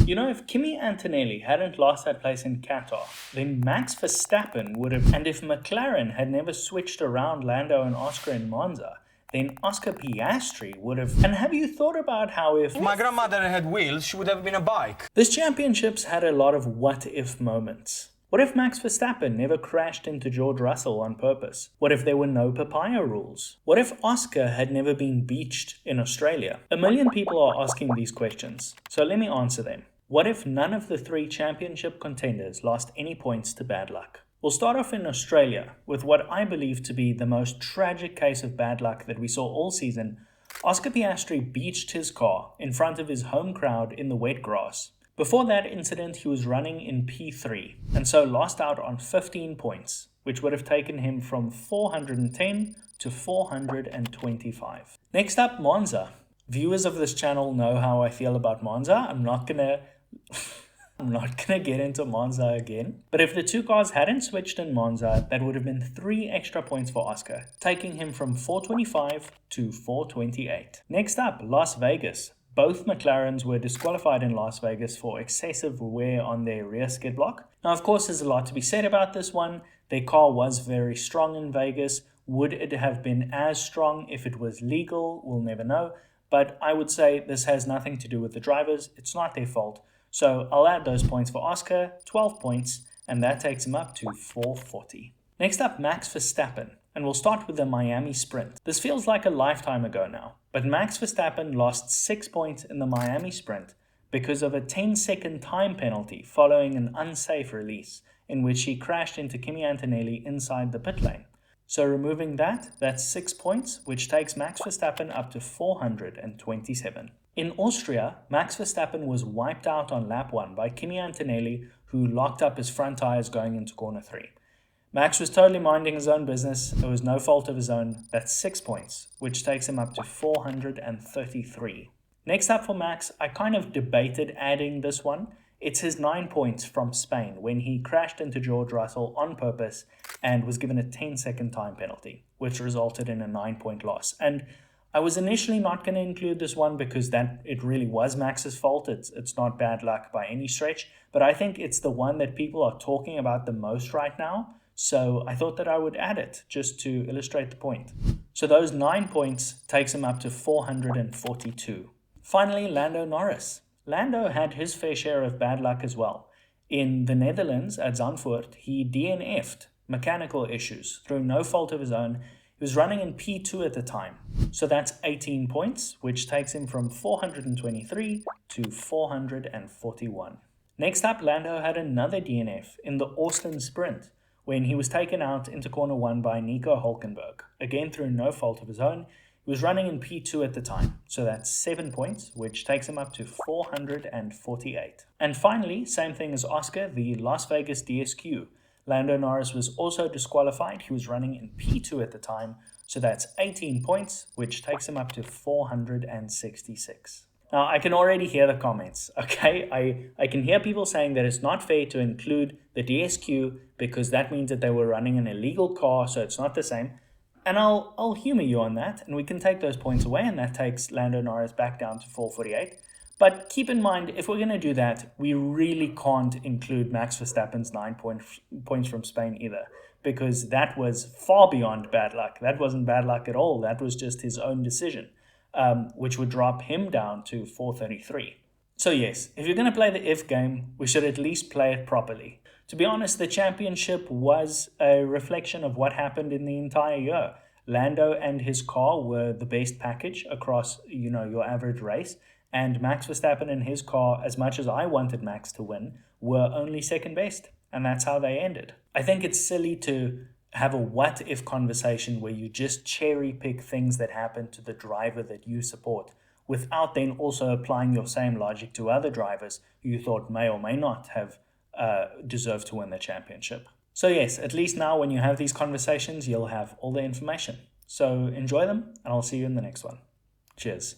You know, if Kimi Antonelli hadn't lost that place in Qatar, then Max Verstappen would have, and if McLaren had never switched around Lando and Oscar in Monza, then Oscar Piastri would have. And have you thought about how if my grandmother had wheels, she would have been a bike? This championship's had a lot of what-if moments. What if Max Verstappen never crashed into George Russell on purpose? What if there were no papaya rules? What if Oscar had never been beached in Australia? A million people are asking these questions, so let me answer them. What if none of the three championship contenders lost any points to bad luck? We'll start off in Australia with what I believe to be the most tragic case of bad luck that we saw all season. Oscar Piastri beached his car in front of his home crowd in the wet grass. Before that incident, he was running in P3 and so lost out on 15 points, which would have taken him from 410 to 425. Next up, Monza. Viewers of this channel know how I feel about Monza. I'm not gonna get into Monza again. But if the two cars hadn't switched in Monza, that would have been 3 extra points for Oscar, taking him from 425 to 428. Next up, Las Vegas. Both McLarens were disqualified in Las Vegas for excessive wear on their rear skid block. Now, of course, there's a lot to be said about this one. Their car was very strong in Vegas. Would it have been as strong if it was legal? We'll never know. But I would say this has nothing to do with the drivers. It's not their fault. So I'll add those points for Oscar, 12 points, and that takes him up to 440. Next up, Max Verstappen. And we'll start with the Miami Sprint. This feels like a lifetime ago now, but Max Verstappen lost 6 points in the Miami Sprint because of a 10-second time penalty following an unsafe release in which he crashed into Kimi Antonelli inside the pit lane. So removing that, that's 6 points, which takes Max Verstappen up to 427. In Austria, Max Verstappen was wiped out on lap 1 by Kimi Antonelli, who locked up his front tires going into corner 3. Max was totally minding his own business. It was no fault of his own. That's 6 points, which takes him up to 433. Next up for Max, I kind of debated adding this one. It's his 9 points from Spain when he crashed into George Russell on purpose and was given a 10-second time penalty, which resulted in a 9-point loss. And I was initially not going to include this one because it really was Max's fault. It's not bad luck by any stretch, but I think it's the one that people are talking about the most right now. So I thought that I would add it just to illustrate the point. So those 9 points takes him up to 442. Finally, Lando Norris. Lando had his fair share of bad luck as well. In the Netherlands at Zandvoort, he DNF'd, mechanical issues, through no fault of his own. He was running in P2 at the time. So that's 18 points, which takes him from 423 to 441. Next up, Lando had another DNF in the Austin Sprint, when he was taken out into corner 1 by Nico Hülkenberg, again through no fault of his own. He was running in P2 at the time, so that's 7 points, which takes him up to 448. And finally, same thing as Oscar, the Las Vegas DSQ. Lando Norris was also disqualified. He was running in P2 at the time, so that's 18 points, which takes him up to 466. Now, I can already hear the comments, okay? I can hear people saying that it's not fair to include the DSQ because that means that they were running an illegal car, so it's not the same. And I'll humor you on that, and we can take those points away, and that takes Lando Norris back down to 448. But keep in mind, if we're going to do that, we really can't include Max Verstappen's 9 points from Spain either, because that was far beyond bad luck. That wasn't bad luck at all. That was just his own decision. Which would drop him down to 433. So yes, if you're going to play the if game, we should at least play it properly. To be honest, the championship was a reflection of what happened in the entire year. Lando and his car were the best package across, your average race, and Max Verstappen and his car, as much as I wanted Max to win, were only second best, and that's how they ended. I think it's silly to have a what-if conversation where you just cherry-pick things that happen to the driver that you support without then also applying your same logic to other drivers who you thought may or may not have deserved to win the championship. So yes, at least now when you have these conversations, you'll have all the information. So enjoy them, and I'll see you in the next one. Cheers.